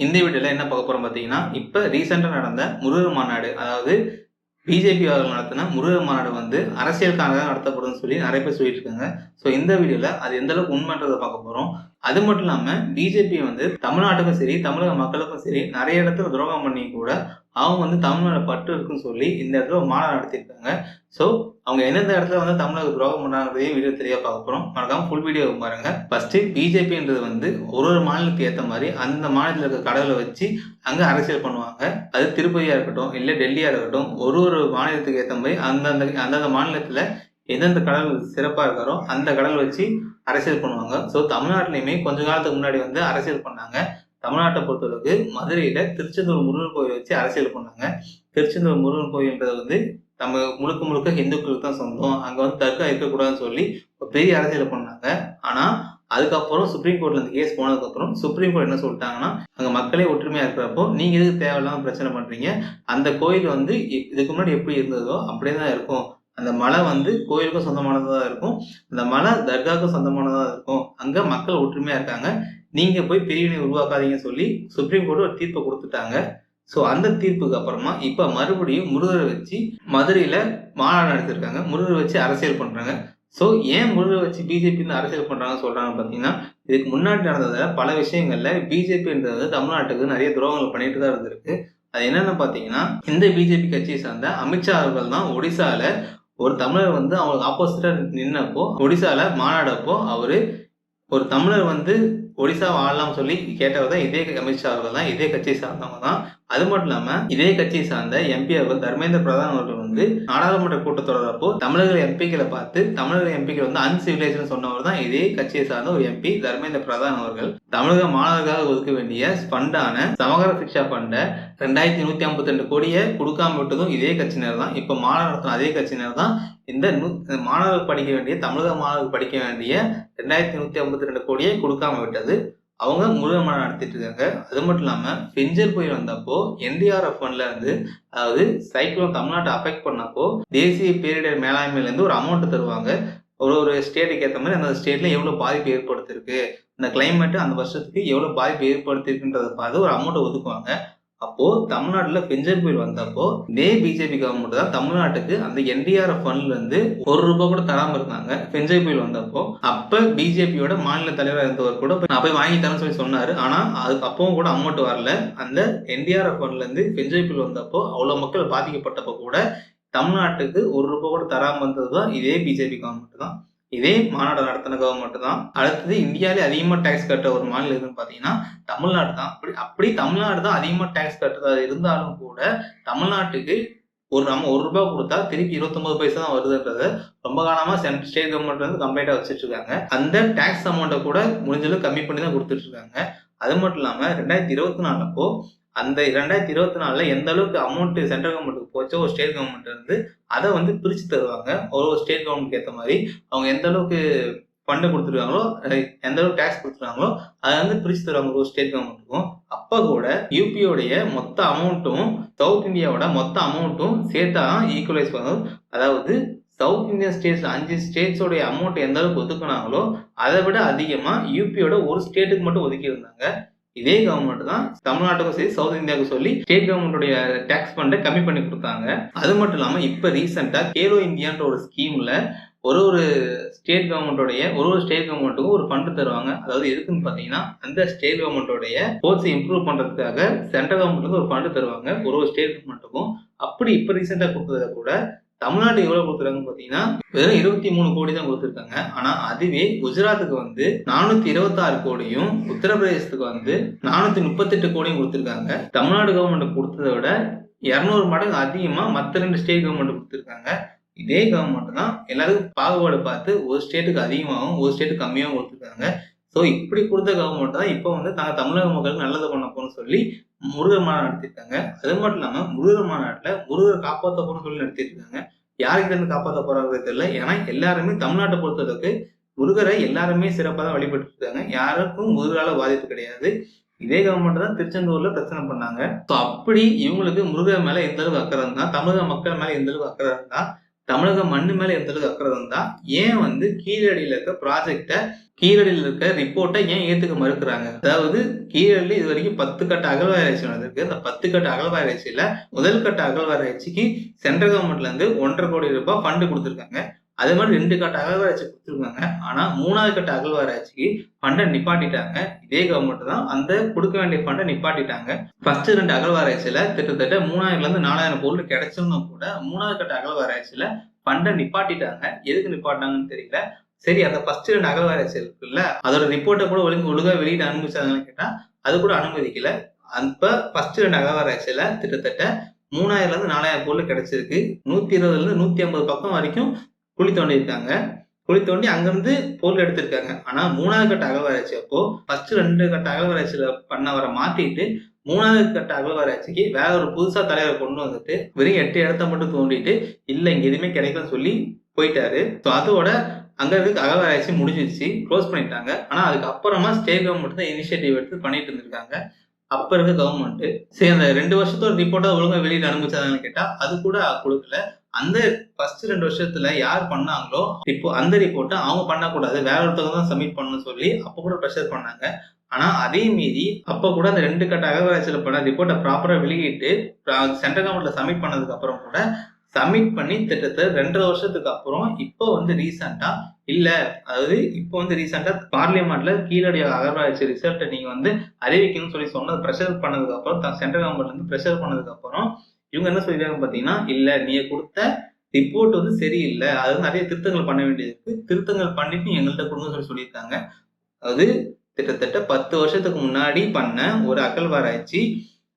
இந்த வீடியோல என்ன பார்க்க போறோம் பார்த்தீங்கன்னா, இப்ப ரீசென்ட்டா நடந்த முருகர் மாநாடு, அதாவது பிஜேபி அவர்கள் நடத்தின முருகர் மாநாடு வந்து அரசியலுக்காக தான் நடத்தப்படும்னு சொல்லி நிறைய பேர் சொல்லிட்டு இருக்காங்க. ஸோ இந்த வீடியோல அது எந்த அளவுக்கு உண்மைன்றதை பார்க்க போறோம். அது மட்டும் இல்லாம பிஜேபி வந்து தமிழ்நாட்டுக்கும் சரி, தமிழக மக்களுக்கும் சரி நிறைய இடத்துல துரோகம் பண்ணி கூட அவங்க வந்து தமிழ் மேல பற்று இருக்குன்னு சொல்லி இந்த இடத்துல ஒரு மாநாடு நடத்தியிருக்காங்க. ஸோ அவங்க எந்தெந்த இடத்துல வந்து தமிழக துரோகம் பண்ணாங்கிறதையும் வீடியோ தெளிவாக பார்க்க போறோம். மறக்காம ஃபுல் வீடியோ பாருங்க. ஃபர்ஸ்ட் பிஜேபின்றது வந்து ஒரு ஒரு மாநிலத்துக்கு ஏற்ற மாதிரி அந்த மாநிலத்தில் இருக்க கடவுளை வச்சு அங்க அரசியல் பண்ணுவாங்க. அது திருப்பதியா இருக்கட்டும், இல்ல டெல்லியா இருக்கட்டும், ஒரு ஒரு மாநிலத்துக்கு ஏற்ற மாதிரி அந்தந்த மாநிலத்துல எந்தெந்த கடல் சிறப்பா இருக்காரோ அந்த கடல் வச்சு அரசியல் பண்ணுவாங்க. ஸோ தமிழ்நாட்டிலையுமே கொஞ்ச காலத்துக்கு முன்னாடி வந்து அரசியல் பண்ணாங்க. தமிழ்நாட்டை பொறுத்தளவுக்கு மதுரையில திருச்செந்தூர் முருகன் கோயில் வச்சு அரசியல் பண்ணாங்க. திருச்செந்தூர் முருகன் கோயில்ன்றது வந்து நம்ம முழுக்க முழுக்க இந்துக்களுக்கு தான் சொந்தம், அங்க வந்து தர்கா இருக்கக்கூடாதுன்னு சொல்லி ஒரு பெரிய அரசியல் பண்ணாங்க. ஆனா அதுக்கப்புறம் சுப்ரீம் கோர்ட்ல இந்த கேஸ் போனதுக்கு அப்புறம் சுப்ரீம் கோர்ட் என்ன சொல்லிட்டாங்கன்னா, அங்க மக்களே ஒற்றுமையா இருக்கிறப்போ நீங்க எதுக்கு தேவையில்லாம பிரச்சனை பண்றீங்க, அந்த கோயில் வந்து இதுக்கு முன்னாடி எப்படி இருந்ததோ அப்படியே தான் இருக்கும். அந்த மலை வந்து கோயிலுக்கும் சொந்தமானதா இருக்கும், அந்த மலை தர்காவுக்கும் சொந்தமானதா இருக்கும், அங்க மக்கள் ஒற்றுமையா இருக்காங்க, நீங்க போய் பிரிவினை உருவாக்காதீங்கன்னு சொல்லி சுப்ரீம் கோர்ட் ஒரு தீர்ப்பை கொடுத்துட்டாங்க. ஸோ அந்த தீர்ப்புக்கு அப்புறமா இப்ப மறுபடியும் முருகரை வச்சு மதுரையில மாநாடு நடத்திருக்காங்க. முருகரை வச்சு அரசியல் பண்றாங்க. ஸோ ஏன் முருகரை வச்சு பிஜேபி வந்து அரசியல் பண்றாங்கன்னு சொல்றாங்கன்னு பார்த்தீங்கன்னா, இதுக்கு முன்னாடி நடந்ததுல பல விஷயங்கள்ல பிஜேபின்றது தமிழ்நாட்டுக்கு நிறைய துரோகங்கள் பண்ணிட்டு தான் இருந்திருக்கு. அது என்னன்னு பார்த்தீங்கன்னா, இந்த பிஜேபி கட்சியை சார்ந்த அமித்ஷா அவர்கள் தான் ஒடிசால ஒரு தமிழர் வந்து அவங்களுக்கு ஆப்போசிட்டா நின்னப்போ, ஒடிசால மாநாடப்போ அவரு ஒரு தமிழர் வந்து ஒடிசாவை ஆளலாம் சொல்லி கேட்டவர் தான் இதே அமித்ஷா அவர்கள் தான், இதே கட்சியை சார்ந்தவங்க தான். அது மட்டும் இல்லாம இதே கட்சியை சார்ந்த எம்பி அவர்கள் தர்மேந்திர பிரதான் அவர்கள் வந்து நாடாளுமன்ற கூட்டத்தொடர் அப்போ தமிழர்கள் எம்பிக்களை பார்த்து தமிழக எம்பிக்கள் வந்து அன்சிவிலைஸ்டு சொன்னவர் தான் இதே கட்சியை சார்ந்த ஒரு எம்பி தர்மேந்திர பிரதான் அவர்கள். தமிழக மாணவர்களுக்காக ஒதுக்க வேண்டிய ஃபண்டான சமகர சிக்ஷா ஃபண்டை 2152 கோடியை கொடுக்காம விட்டதும் இதே கட்சியினர் தான். இப்ப மாநாடு நடத்தின அதே கட்சியினர் தான் இந்த மாணவர்கள் படிக்க வேண்டிய தமிழக மாணவர்கள் படிக்க வேண்டிய 2152 கோடியை கொடுக்காம விட்டது. அவங்க முருகன் மாநாடு நடத்திட்டு இருக்காங்க. அது மட்டும் இல்லாம பெஞ்சல் புயல் வந்தப்போ என்டிஆர்எஃப் ஃபண்ட்ல இருந்து, அதாவது சைக்ளோன் தமிழ்நாட்டை அஃபெக்ட் பண்ணப்போ தேசிய பேரிடர் மேலாண்மையில இருந்து ஒரு அமௌண்ட் தருவாங்க. ஒரு ஒரு ஸ்டேட்டுக்கு ஏற்ற மாதிரி அந்த ஸ்டேட்ல எவ்வளவு பாதிப்பு ஏற்படுத்திருக்கு, அந்த கிளைமேட் அந்த வருஷத்துக்கு எவ்வளவு பாதிப்பு ஏற்படுத்திருக்குன்றதை பார்த்து ஒரு அமௌண்ட்டை ஒதுக்குவாங்க. அப்போ தமிழ்நாட்டுல பெஞ்சல் புயல் வந்தப்போ இதே பிஜேபி கவர்மெண்ட் தான் தமிழ்நாட்டுக்கு அந்த என்டிஆர்எஃப் ஃபண்ட்ல இருந்து ₹1 கூட தராம இருந்தாங்க பெஞ்சல் புயல் வந்தப்போ. அப்ப பிஜேபியோட மாநில தலைவராக இருந்தவர் கூட நான் போய் வாங்கி தரேன்னு சொல்லி சொன்னாரு. ஆனா அதுக்கு அப்பவும் கூட அமௌண்ட் வரல. அந்த என்டிஆர்எஃப் ஃபண்ட்ல இருந்து பெஞ்சல் புயல் வந்தப்போ அவ்வளவு மக்கள் பாதிக்கப்பட்டப்போ கூட தமிழ்நாட்டுக்கு ₹1 கூட தராம வந்ததுதான் இதே பிஜேபி கவர்மெண்ட் தான், இதே மாநாடு நடத்தின கவர்மெண்ட் தான். அடுத்தது இந்தியாவிலே அதிகமா டேக்ஸ் கட்ட ஒரு மாநிலம் எதுன்னு பாத்தீங்கன்னா தமிழ்நாடு தான். அப்படி தமிழ்நாடு தான் அதிகமா டேக்ஸ் கட்டுறதா இருந்தாலும் கூட தமிழ்நாட்டுக்கு நம்ம ₹1 கொடுத்தா திருப்பி 29 பைசா தான் வருதுன்றத ரொம்ப காலமா ஸ்டேட் கவர்மெண்ட் வந்து கம்ப்ளைண்டா வச்சுட்டு இருக்காங்க. அந்த டேக்ஸ் அமௌண்ட்டை கூட முடிஞ்ச அளவுக்கு கம்மி பண்ணி தான் கொடுத்துட்டு இருக்காங்க. அது மட்டும் இல்லாம 2024 அப்போ அந்த 2024ல எந்த அளவுக்கு அமௌண்ட் சென்ட்ரல் கவர்மெண்ட்டுக்கு போச்சோ ஒரு ஸ்டேட் கவர்மெண்ட் இருந்து அதை வந்து பிரிச்சு தருவாங்க. ஒரு ஸ்டேட் கவர்மெண்ட்க்கு ஏற்ற மாதிரி அவங்க எந்த அளவுக்கு ஃபண்டு கொடுத்துருக்காங்களோ, எந்த அளவுக்கு டேக்ஸ் கொடுத்துருக்காங்களோ அதை வந்து பிரிச்சு தருவாங்க ஒரு ஸ்டேட் கவர்மெண்ட்டுக்கும். அப்ப கூட யூபியோடைய மொத்த அமௌண்ட்டும் சவுத் இந்தியாவோட மொத்த அமௌண்ட்டும் சேர்த்தா ஈக்குவலைஸ் பண்ணும். அதாவது சவுத் இந்தியன் ஸ்டேட்ஸ் 5 ஸ்டேட்ஸோடைய அமௌண்ட் எந்த அளவுக்கு ஒதுக்குனாங்களோ அதை விட அதிகமா யூபியோட ஒரு ஸ்டேட்டுக்கு மட்டும் ஒதுக்கி இருந்தாங்க. இதே கவர்மெண்ட் தான் தமிழ்நாட்டுக்கும் சரி சவுத் இந்தியாவுக்கும் சொல்லி ஸ்டேட் கவர்மெண்டோட டேக்ஸ் ஃபண்டை கம்மி பண்ணி கொடுத்தாங்க. அது மட்டும் இல்லாம இப்ப ரீசெண்டா கேலோ இந்தியான்ற ஒரு ஸ்கீம்ல ஒரு ஒரு ஸ்டேட் கவர்மெண்ட்டுக்கும் ஒரு ஃபண்ட் தருவாங்க. அதாவது எதுக்குன்னு பாத்தீங்கன்னா அந்த ஸ்டேட் கவர்மெண்டோடைய ஸ்போர்ட்ஸ் இம்ப்ரூவ் பண்றதுக்காக சென்ட்ரல் கவர்மெண்ட் ஒரு ஃபண்ட் தருவாங்க ஒரு ஒரு ஸ்டேட் கவர்மெண்ட்டுக்கும். அப்படி இப்ப ரீசெண்டா கொடுத்ததை கூட தமிழ்நாடு எவ்வளவு கொடுத்துருக்காங்க பாத்தீங்கன்னா வெறும் 23 கோடி தான் கொடுத்துருக்காங்க. ஆனா அதுவே குஜராத்துக்கு வந்து 426 கோடியும், உத்தரப்பிரதேசத்துக்கு வந்து 438 கோடியும் கொடுத்துருக்காங்க. தமிழ்நாடு கவர்மெண்ட் கொடுத்ததை விட 200 மடங்கு அதிகமா மற்ற 2 ஸ்டேட் கவர்மெண்ட் கொடுத்துருக்காங்க. இதே கவர்மெண்ட் தான் எல்லாருக்கும் பாகுபாடு பார்த்து ஒரு ஸ்டேட்டுக்கு அதிகமாகவும் ஒரு ஸ்டேட்டுக்கு கம்மியாகவும் கொடுத்துருக்காங்க. ஸோ இப்படி கொடுத்த கவர்மெண்ட் தான் இப்போ வந்து நாங்கள் தமிழக மக்களுக்கு நல்லது பண்ண போறோம்னு சொல்லி முருகர் மாநாடு நடத்திருக்காங்க. அது மட்டும் இல்லாம முருகர் மாநாட்டுல முருகரை காப்பாற்ற போறோம்னு சொல்லி நடத்திட்டு இருக்காங்க. யாருக்கு இருந்து காப்பாற்ற போறாங்க தெரியல. ஏன்னா எல்லாருமே தமிழ்நாட்டை பொறுத்தளவுக்கு முருகரை எல்லாருமே சிறப்பாக தான் வழிபட்டு இருக்காங்க. யாருக்கும் முருகால பாதிப்பு கிடையாது. இதே கவர்மெண்ட் தான் திருச்செந்தூர்ல பிரச்சனை பண்ணாங்க. ஸோ அப்படி இவங்களுக்கு முருகர் மேல எந்த அளவுக்கு அக்கறை இருந்தா, தமிழக மக்கள் மேல எந்த அளவுக்கு அக்கறை இருந்தா தமிழக மண்ணு மேல எந்த அளவுக்கு அக்கறை இருந்தா ஏன் வந்து கீழடியில இருக்க ப்ராஜெக்டை கீழடியில் இருக்க ரிப்போர்ட்டை ஏன் ஏத்துக்க மறுக்கிறாங்க? அதாவது கீழடியில் இது வரைக்கும் 10 கட்ட அகழ்வாராய்ச்சி நடந்திருக்கு. அந்த 10 கட்ட அகழ்வாராய்ச்சியில முதல் கட்ட அகழ்வாராய்ச்சிக்கு சென்ட்ரல் கவர்மெண்ட்ல இருந்து 1.5 கோடி ரூபாய் ஃபண்டு கொடுத்துருக்காங்க. அதே மாதிரி 2 கட்ட அகழ்வாராய்ச்சி கொடுத்துருக்காங்க. ஆனா 3வது கட்ட அகழ்வாராய்ச்சிக்கு ஃபண்டை நிப்பாட்டிட்டாங்க. இதே கவர்மெண்ட் தான் அந்த கொடுக்க வேண்டிய ஃபண்டை நிப்பாட்டிட்டாங்க. ஃபர்ஸ்ட் 2 அகழ்வாராய்ச்சியில கிட்டத்தட்ட 3000ல இருந்து 4000 பொருள் கிடைச்சோம்னா கூட 3வது கட்ட அகழ்வாராய்ச்சியில ஃபண்டை நிப்பாட்டிட்டாங்க. எதுக்கு நிப்பாட்டினாங்கன்னு தெரியல. சரி, அந்த ஃபர்ஸ்ட் 2 அகழ்வாராய்ச்சி இருக்குல்ல, அதோட ரிப்போர்ட்டை கூட ஒழுங்கா வெளியிட அனுமதிச்சாங்கன்னு கேட்டா அது கூட அனுமதிக்கல. அப்ப ஃபர்ஸ்ட் 2 அகழ்வாராய்ச்சியில கிட்டத்தட்ட 3000ல இருந்து 4000 பொருள் கிடைச்சிருக்கு. 120ல இருந்து 150 பக்கம் வரைக்கும் குழி தோண்டி இருக்காங்க. குழி தோண்டி அங்கிருந்து பொருள் எடுத்திருக்காங்க. ஆனா 3வது கட்ட அகழ்வாராய்ச்சி அப்போ ஃபர்ஸ்ட் 2 கட்ட அகழ்வாராய்ச்சியில பண்ணவரை மாத்திட்டு 3வது கட்ட அகழ்வாராய்ச்சிக்கு வேற ஒரு புதுசா தலைவரை கொண்டு வந்துட்டு வெறும் 8 இடத்த மட்டும் தோண்டிட்டு இல்ல இங்க எதுவுமே கிடைக்கலன்னு சொல்லி போயிட்டாரு. ஸோ அதோட அங்க இருக்க அகழ்வாராய்ச்சி முடிஞ்சிருச்சு, க்ளோஸ் பண்ணிட்டாங்க. ஆனா அதுக்கப்புறமா ஸ்டேட் கவர்மெண்ட் தான் இனிஷியேட்டிவ் எடுத்து பண்ணிட்டு இருந்திருக்காங்க. அப்ப இருக்க கவர்மெண்ட் சரி அந்த 2 வருஷத்தோட ரிப்போர்ட்டை ஒழுங்கா வெளியிட அனுமதிச்சாங்கன்னு கேட்டா அது கூட கொடுக்கல. அந்த ஃபர்ஸ்ட் 2 வருஷத்துல யார் பண்ணாங்களோ இப்போ அந்த ரிப்போர்ட்டை அவங்க பண்ணக்கூடாது, வேற ஒருத்தவங்க தான் சப்மிட் பண்ணணும்னு சொல்லி அப்ப கூட ப்ரெஷர் பண்ணாங்க. ஆனா அதே மீறி அப்ப கூட அந்த 2 கட்ட அகழ்வாராய்ச்சியில பண்ண ரிப்போர்ட்டை ப்ராப்பரா வெளியிட்டு சென்ட்ரல் கவர்மெண்ட்ல சப்மிட் பண்ணதுக்கு அப்புறம் கூட சப்மிட் பண்ணி திட்டத்தை 2.5 வருஷத்துக்கு அப்புறம் இப்போ வந்து ரீசெண்டா இல்ல, அதாவது இப்போ வந்து ரீசெண்டா பார்லிமெண்ட்ல கீழடி அகழ்வாராய்ச்சி ரிசல்ட்டை நீங்க வந்து அறிவிக்கணும்னு சொல்லி சொன்னது ப்ரெஷர் பண்ணதுக்கு அப்புறம் சென்ட்ரல் கவர்மெண்ட்ல இருந்து ப்ரெஷர் பண்ணதுக்கு அப்புறம் இவங்க என்ன சொல்லிருக்காங்க பாத்தீங்கன்னா, இல்ல நீங்க கொடுத்த ரிப்போர்ட் வந்து சரியில்லை, அது வந்து நிறைய திருத்தங்கள் பண்ண வேண்டியது இருக்கு, திருத்தங்கள் பண்ணிட்டு நீங்க எங்கள்கிட்ட கொடுங்க சொல்லியிருக்காங்க. அதாவது கிட்டத்தட்ட 10 வருஷத்துக்கு முன்னாடி பண்ண ஒரு அகழ்வாராய்ச்சி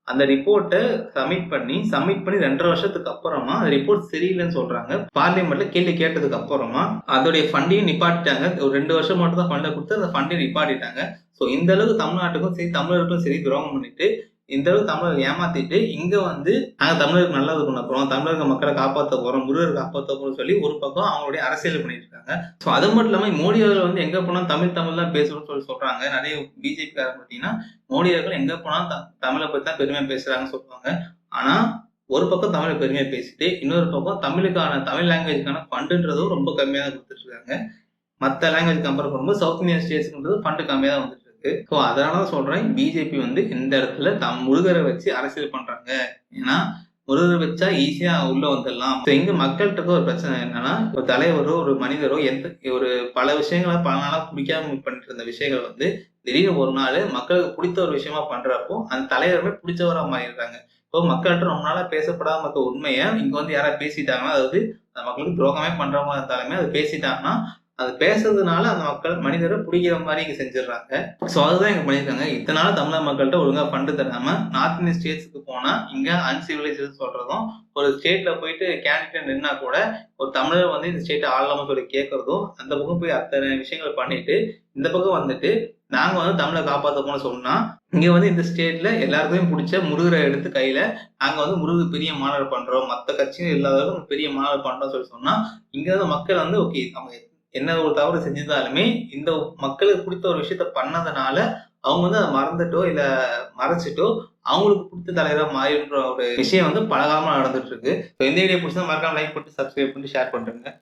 அந்த ரிப்போர்ட்டை சப்மிட் பண்ணி 2.5 வருஷத்துக்கு அப்புறமா அந்த ரிப்போர்ட் சரியில்லைன்னு சொல்றாங்க. பார்லிமெண்ட்ல கேள்வி கேட்டதுக்கு அப்புறமா அதோடைய ஃபண்டையும் நிப்பாட்டிட்டாங்க. ஒரு 2 வருஷம் மட்டும் தான் ஃபண்டை கொடுத்து அந்த ஃபண்டையும் நிப்பாட்டிட்டாங்க. ஸோ இந்த அளவுக்கு தமிழ்நாட்டுக்கும் சரி தமிழர்களுக்கும் சரி துரோகம் பண்ணிட்டு இந்த அளவுக்கு தமிழர்கள் ஏமாத்திட்டு இங்க வந்து நாங்க தமிழருக்கு நல்லது பண்ண போறோம், தமிழக மக்களை காப்பாற்ற போறோம், முருகரை காப்பாற்ற போறோம் சொல்லி ஒரு பக்கம் அவங்களுடைய அரசியல் பண்ணிட்டு இருக்காங்க. ஸோ அது மட்டும் இல்லாம மோடி அவர்கள் வந்து எங்க போனா தமிழ் தான் பேசணும்னு சொல்லி சொல்றாங்க. நிறைய பிஜேபி காரங்க பார்த்தீங்கன்னா மோடி அவர்கள் எங்க போனாலும் தமிழை பத்தி தான் பெருமையா பேசுறாங்கன்னு சொல்லுவாங்க. ஆனா ஒரு பக்கம் தமிழை பெருமையா பேசிட்டு இன்னொரு பக்கம் தமிழ் லாங்குவேஜுக்கான ஃபண்டுன்றதும் ரொம்ப கம்மியா தான் கொடுத்துட்டு இருக்காங்க. மற்ற லாங்குவேஜ் கம்பேர் பண்ணும்போது சவுத் இந்தியன் ஸ்டேட்ஸ்ன்றது ஃபண்டு கம்மியா தான் வந்துட்டு இருக்கு. ஸோ அதனால சொல்றேன் பிஜேபி வந்து இந்த இடத்துல முருகரை வச்சு அரசியல் பண்றாங்க. ஏன்னா முருகரை வச்சா ஈஸியா உள்ள வந்துடலாம். எங்க மக்கள்கிட்ட ஒரு பிரச்சனை என்னன்னா, ஒரு தலைவரோ ஒரு மனிதரோ ஒரு பல விஷயங்களை பல நாளா பிடிக்காம பண்ணிட்டு இருந்த விஷயங்கள் வந்து திடீர்னு ஒரு நாள் மக்களுக்கு பிடித்த ஒரு விஷயமா பண்றப்போ அந்த தலைவருமே பிடிச்சவரா மாறிடுறாங்க. இப்போ மக்கள்கிட்ட ரொம்ப நாளா பேசப்படாம இருக்க உண்மையை இங்க வந்து யாராவது பேசிட்டாங்கன்னா, அதாவது அந்த மக்களுக்கு துரோகமே பண்றவங்க இருந்தாலுமே அது பேசிட்டாங்கன்னா அது பேசுறதுனால அந்த மனிதரை பிடிக்கிற மாதிரி இங்க செஞ்சிடறாங்க. ஸோ அதுதான் இங்க பண்ணியிருக்காங்க. இத்தனால தமிழக மக்கள்கிட்ட ஒழுங்கா ஃபண்டு தராம நார்த் இந்தியன் ஸ்டேட்ஸ்க்கு போனா இங்க அன்சிவிலைஸ்டு சொல்றதும், ஒரு ஸ்டேட்ல போயிட்டு கேண்டிடேட் நின்னா கூட ஒரு தமிழர் வந்து இந்த ஸ்டேட்டை ஆளலாம சொல்லி கேட்கறதும், அந்த பக்கம் போய் அத்தனை விஷயங்கள் பண்ணிட்டு இந்த பக்கம் வந்துட்டு நாங்க வந்து தமிழை காப்பாற்ற போன சொன்னா இங்க வந்து இந்த ஸ்டேட்ல எல்லாருக்குமே பிடிச்ச முருகரை எடுத்து கையில நாங்க வந்து முருகு பெரிய மாநாடு பண்றோம், மற்ற கட்சியும் இல்லாதவங்க பெரிய மாநாடு பண்றோம் சொல்லி சொன்னா இங்க வந்து மக்கள் வந்து ஓகே அவங்க என்ன ஒரு தவறு செஞ்சிருந்தாலுமே இந்த மக்களுக்கு பிடித்த ஒரு விஷயத்த பண்ணதுனால அவங்க வந்து அதை மறந்துட்டோ இல்ல மறைச்சிட்டோ அவங்களுக்கு பிடித்த தலைவராக மாறின்ற ஒரு விஷயம் வந்து பல காலமா நடந்துட்டு இருக்கு. இந்த வீடியோ பிடிச்சா மறக்காம லைக் போட்டு சப்ஸ்கிரைப் பண்ணி ஷேர் பண்றேங்க.